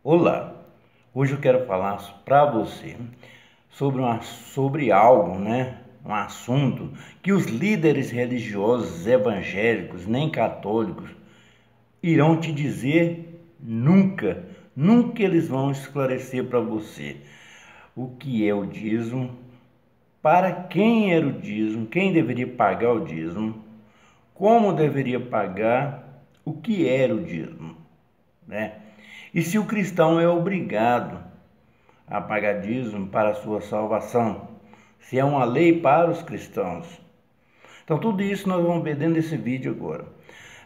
Olá, hoje eu quero falar para você sobre algo, um assunto que os líderes religiosos evangélicos nem católicos irão te dizer nunca, nunca eles vão esclarecer para você o que é o dízimo, para quem era o dízimo, quem deveria pagar o dízimo, como deveria pagar, o que era o dízimo, né? E se o cristão é obrigado a pagar dízimo para a sua salvação, se é uma lei para os cristãos. Então tudo isso nós vamos ver dentro desse vídeo agora.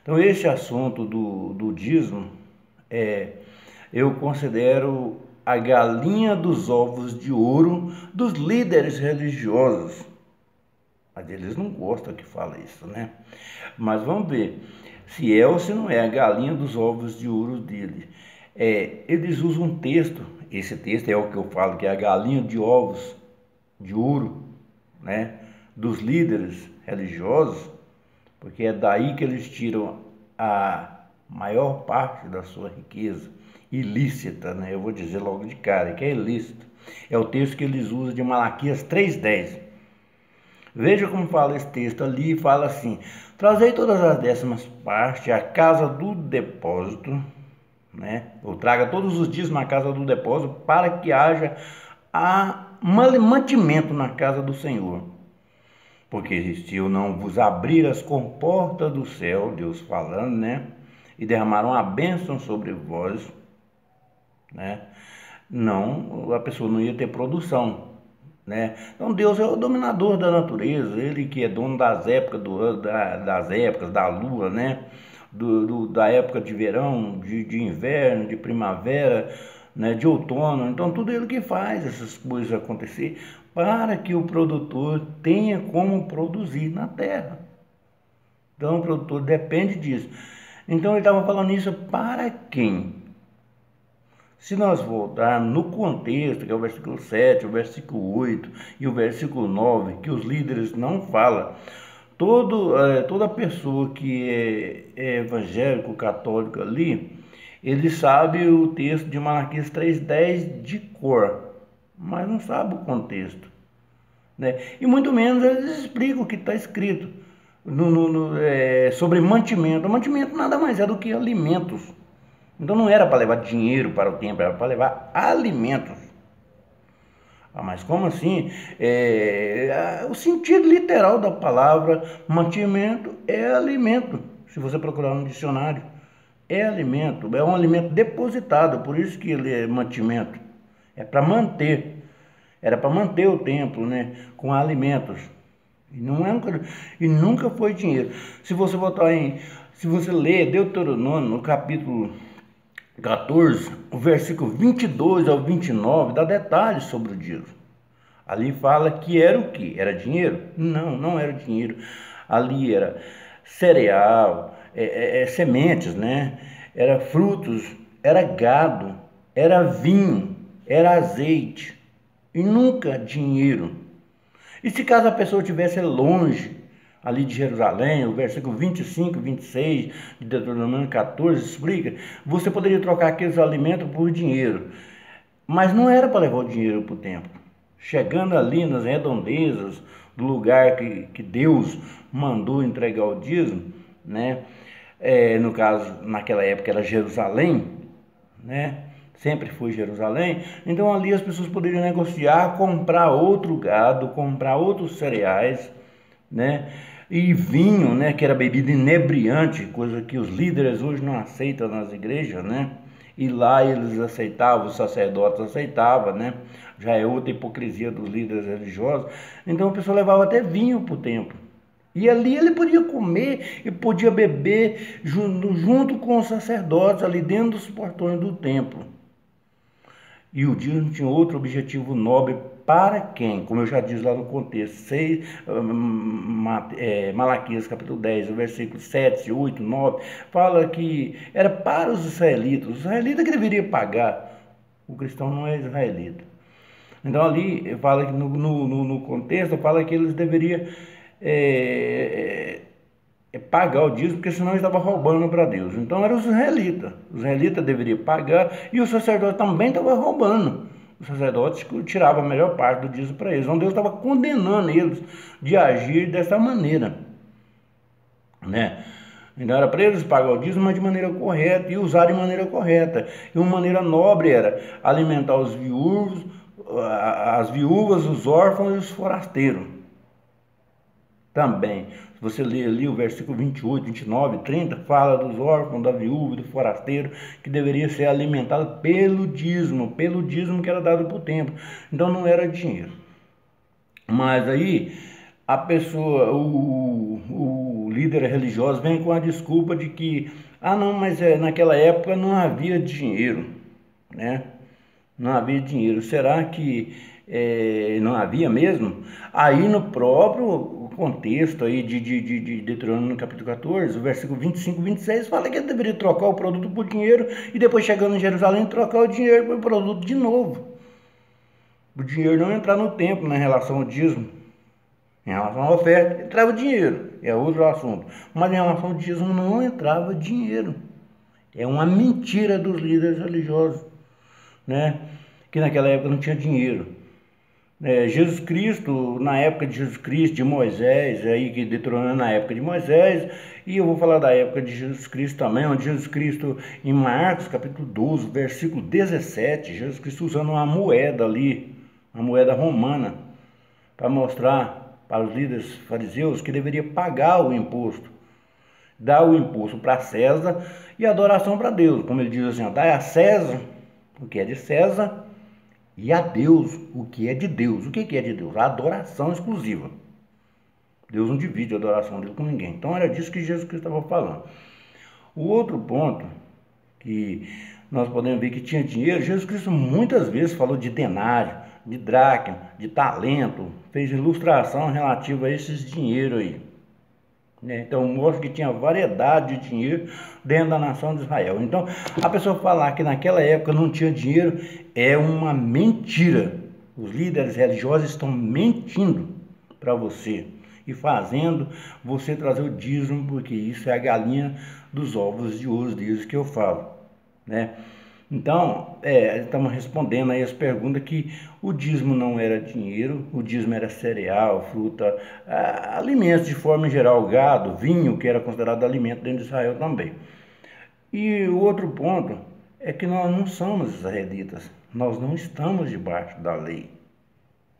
Então esse assunto do dízimo, eu considero a galinha dos ovos de ouro dos líderes religiosos. Mas eles não gostam que fala isso, né? Mas vamos ver se é ou se não é a galinha dos ovos de ouro dele. Eles usam um texto, esse texto é o que eu falo que é a galinha de ovos de ouro, né? Dos líderes religiosos, porque é daí que eles tiram a maior parte da sua riqueza ilícita, né? Eu vou dizer logo de cara que é ilícito. É o texto que eles usam de Malaquias 3:10. Veja como fala esse texto ali, fala assim: trazei todas as décimas partes à casa do depósito, né? Ou traga todos os dias na casa do depósito, para que haja mantimento na casa do Senhor. Porque se eu não vos abrir as comportas do céu, Deus falando, né? E derramar uma bênção sobre vós, né? Não, a pessoa não ia ter produção, né? Então Deus é o dominador da natureza, Ele que é dono das épocas das épocas da lua, né? Da época de verão, de inverno, de primavera, né? De outono. Então tudo Ele que faz essas coisas acontecer para que o produtor tenha como produzir na terra. Então o produtor depende disso. Então ele estava falando isso para quem? Se nós voltarmos no contexto, que é o versículo 7, o versículo 8 e o versículo 9, que os líderes não falam, toda pessoa que é evangélico, católico ali, ele sabe o texto de Malaquias 3:10 de cor, mas não sabe o contexto, né? E muito menos eles explicam o que está escrito sobre mantimento. Mantimento nada mais é do que alimentos. Então não era para levar dinheiro para o templo, era para levar alimentos. Mas como assim? O sentido literal da palavra mantimento é alimento. Se você procurar no dicionário, é alimento, é um alimento depositado, por isso que ele é mantimento. É para manter. Era para manter o templo, né, com alimentos. E nunca foi dinheiro. Se você ler Deuteronômio, no capítulo 14, o versículo 22 ao 29, dá detalhes sobre o dízimo. Ali fala que era o que? Era dinheiro? Não, não era dinheiro. Ali era cereal, sementes, né? Era frutos, era gado, era vinho, era azeite e nunca dinheiro. E se caso a pessoa estivesse longe ali de Jerusalém, o versículo 25, 26 de Deuteronômio 14 explica, você poderia trocar aqueles alimentos por dinheiro, mas não era para levar o dinheiro para o templo. Chegando ali nas redondezas do lugar que Deus mandou entregar o dízimo, né? No caso, naquela época era Jerusalém, né? Sempre foi Jerusalém. Então ali as pessoas poderiam negociar, comprar outro gado, comprar outros cereais, né? E vinho, né? Que era bebida inebriante, coisa que os líderes hoje não aceitam nas igrejas, né? E lá eles aceitavam, os sacerdotes aceitavam, né? Já é outra hipocrisia dos líderes religiosos. Então a pessoa levava até vinho para o templo. E ali ele podia comer e podia beber junto com os sacerdotes ali dentro dos portões do templo. E o dízimo tinha outro objetivo nobre para quem? Como eu já disse lá no contexto, Malaquias capítulo 10, versículos 7, 8, 9, fala que era para os israelitas que deveria pagar, o cristão não é israelita. Então ali fala que no contexto, fala que eles deveriam pagar o dízimo, porque senão estava roubando para Deus. Então eram os israelitas. Os israelitas deveriam pagar e o sacerdote também estava roubando. O sacerdote tirava a melhor parte do dízimo para eles. Então Deus estava condenando eles de agir dessa maneira, né? Então era para eles pagar o dízimo, mas de maneira correta e usar de maneira correta. E uma maneira nobre era alimentar os viúvos, as viúvas, os órfãos e os forasteiros. Também, se você ler ali o versículo 28, 29, 30, fala dos órfãos, da viúva e do forasteiro, que deveria ser alimentado pelo dízimo que era dado por templo. Então não era dinheiro. Mas aí a pessoa, o líder religioso vem com a desculpa de que, não, mas naquela época não havia dinheiro, né? Não havia dinheiro. Será que não havia mesmo? Aí no próprio contexto aí de Deuteronômio no capítulo 14, o versículo 25 e 26, fala que ele deveria trocar o produto por dinheiro e depois chegando em Jerusalém trocar o dinheiro por produto de novo. O dinheiro não entrar no templo, na relação ao dízimo. Em relação à oferta, entrava dinheiro, é outro assunto. Mas em relação ao dízimo não entrava dinheiro. É uma mentira dos líderes religiosos, né? Que naquela época não tinha dinheiro. Jesus Cristo, na época de Jesus Cristo, de Moisés, aí que Deuteronômio na época de Moisés, e eu vou falar da época de Jesus Cristo também, onde Jesus Cristo, em Marcos capítulo 12, versículo 17, Jesus Cristo usando uma moeda ali, uma moeda romana, para mostrar para os líderes fariseus que deveria pagar o imposto, dar o imposto para César e a adoração para Deus, como ele diz assim, dá a César o que é de César e a Deus o que é de Deus. O que é de Deus? A adoração exclusiva. Deus não divide a adoração dele com ninguém. Então era disso que Jesus Cristo estava falando. O outro ponto que nós podemos ver que tinha dinheiro, Jesus Cristo muitas vezes falou de denário, de dracma, de talento, fez ilustração relativa a esses dinheiros aí. Então mostra que tinha variedade de dinheiro dentro da nação de Israel. Então a pessoa falar que naquela época não tinha dinheiro é uma mentira. Os líderes religiosos estão mentindo para você e fazendo você trazer o dízimo, porque isso é a galinha dos ovos de ouro deles que eu falo, né? Então, estamos respondendo aí as perguntas que o dízimo não era dinheiro, o dízimo era cereal, fruta, alimentos de forma geral, gado, vinho, que era considerado alimento dentro de Israel também. E o outro ponto é que nós não somos israelitas, nós não estamos debaixo da lei,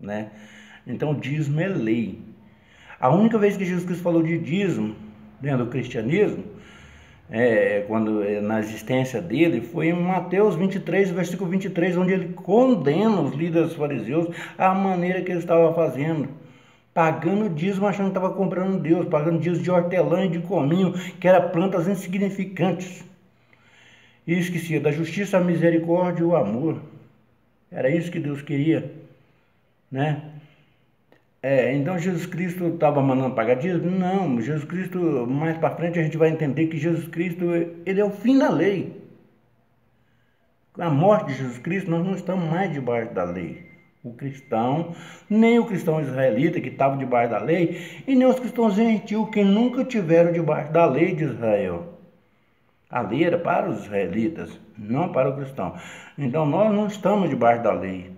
né? Então, o dízimo é lei. A única vez que Jesus Cristo falou de dízimo dentro do cristianismo, quando na existência dele, foi em Mateus 23, versículo 23, onde ele condena os líderes fariseus à maneira que eles estavam fazendo, pagando dízimo, achando que estava comprando Deus, pagando dízimo de hortelã e de cominho, que eram plantas insignificantes, e esquecia da justiça, a misericórdia e o amor. Era isso que Deus queria, né? Então Jesus Cristo estava mandando pagar dízimo? Não, Jesus Cristo, mais para frente a gente vai entender que Jesus Cristo, ele é o fim da lei. Com a morte de Jesus Cristo, nós não estamos mais debaixo da lei. O cristão, nem o cristão israelita que estava debaixo da lei, e nem os cristãos gentios que nunca tiveram debaixo da lei de Israel. A lei era para os israelitas, não para o cristão. Então nós não estamos debaixo da lei.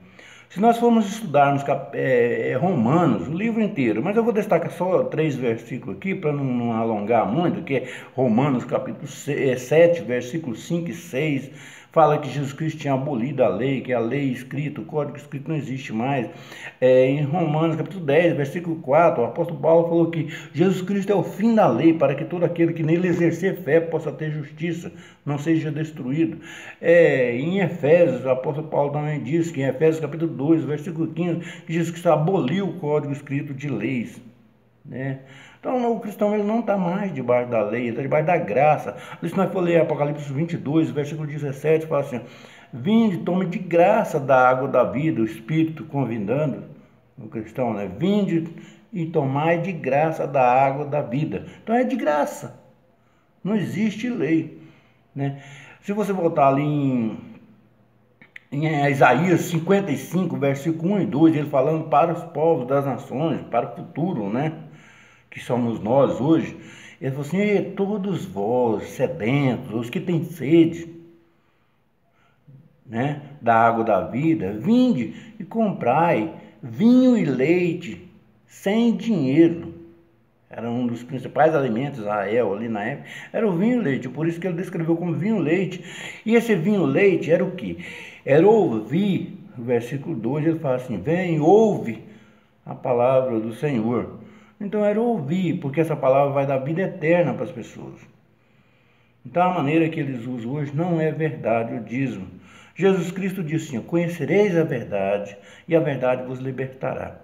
Se nós formos estudarmos Romanos, o livro inteiro, mas eu vou destacar só 3 versículos aqui, para não alongar muito, que é Romanos capítulo 7, versículos 5 e 6, fala que Jesus Cristo tinha abolido a lei, que a lei escrita, o código escrito não existe mais. Em Romanos capítulo 10, versículo 4, o apóstolo Paulo falou que Jesus Cristo é o fim da lei, para que todo aquele que nele exercer fé possa ter justiça, não seja destruído. Em Efésios, o apóstolo Paulo também diz que em Efésios capítulo 2, versículo 15, que Jesus Cristo aboliu o código escrito de leis, né? Então o cristão ele não está mais debaixo da lei, ele está debaixo da graça. Se nós for ler Apocalipse 22, versículo 17, fala assim: vinde, tome de graça da água da vida, o Espírito convidando o cristão, né? Vinde e tomai de graça da água da vida. Então é de graça, não existe lei, né? Se você voltar ali em Isaías 55, versículo 1 e 2, ele falando para os povos das nações, para o futuro, né? Que somos nós hoje, Ele falou assim: "E todos vós, sedentos, os que têm sede, né, da água da vida, vinde e comprai vinho e leite sem dinheiro." Era um dos principais alimentos de Israel ali na época, era o vinho e leite, por isso que ele descreveu como vinho e leite. E esse vinho e leite era o quê? Era ouvir, no versículo 2 ele fala assim: "Vem, ouve a palavra do Senhor." Então era ouvir, porque essa palavra vai dar vida eterna para as pessoas. Então a maneira que eles usam hoje não é verdade o dízimo. Jesus Cristo disse assim: "Conhecereis a verdade e a verdade vos libertará."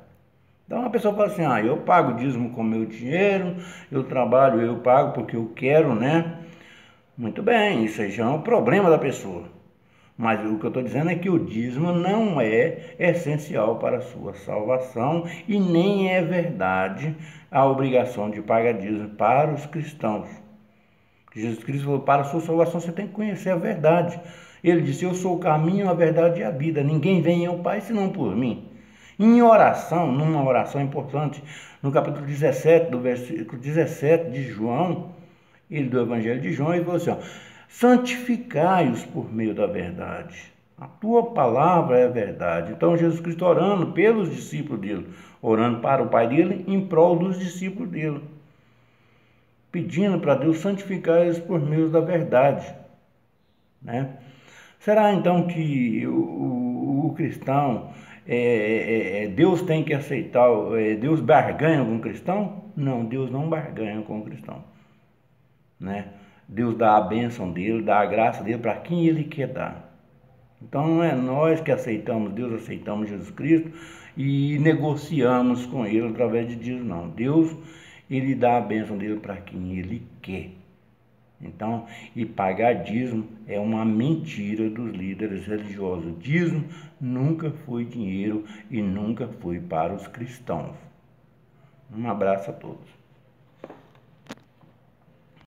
Então a pessoa fala assim: "Eu pago dízimo com meu dinheiro, eu trabalho, eu pago porque eu quero, né?" Muito bem, isso aí já é um problema da pessoa. Mas o que eu estou dizendo é que o dízimo não é essencial para a sua salvação e nem é verdade a obrigação de pagar dízimo para os cristãos. Jesus Cristo falou: para a sua salvação você tem que conhecer a verdade. Ele disse: "Eu sou o caminho, a verdade e a vida. Ninguém vem ao Pai senão por mim." Em oração, numa oração importante, no capítulo 17, do versículo 17 de João, do Evangelho de João, ele falou assim: "Santificai-os por meio da verdade. A tua palavra é a verdade." Então Jesus Cristo orando pelos discípulos dele, orando para o Pai dele, em prol dos discípulos dele, pedindo para Deus santificar-os por meio da verdade, né? Será então que o cristão, Deus tem que aceitar, Deus barganha com o cristão? Não, Deus não barganha com o cristão, né? Deus dá a bênção dele, dá a graça dele para quem ele quer dar. Então não é nós que aceitamos Deus, aceitamos Jesus Cristo e negociamos com ele através de Deus, não. Deus, ele dá a bênção dele para quem ele quer. Então, e pagar dízimo é uma mentira dos líderes religiosos. Dízimo nunca foi dinheiro e nunca foi para os cristãos. Um abraço a todos.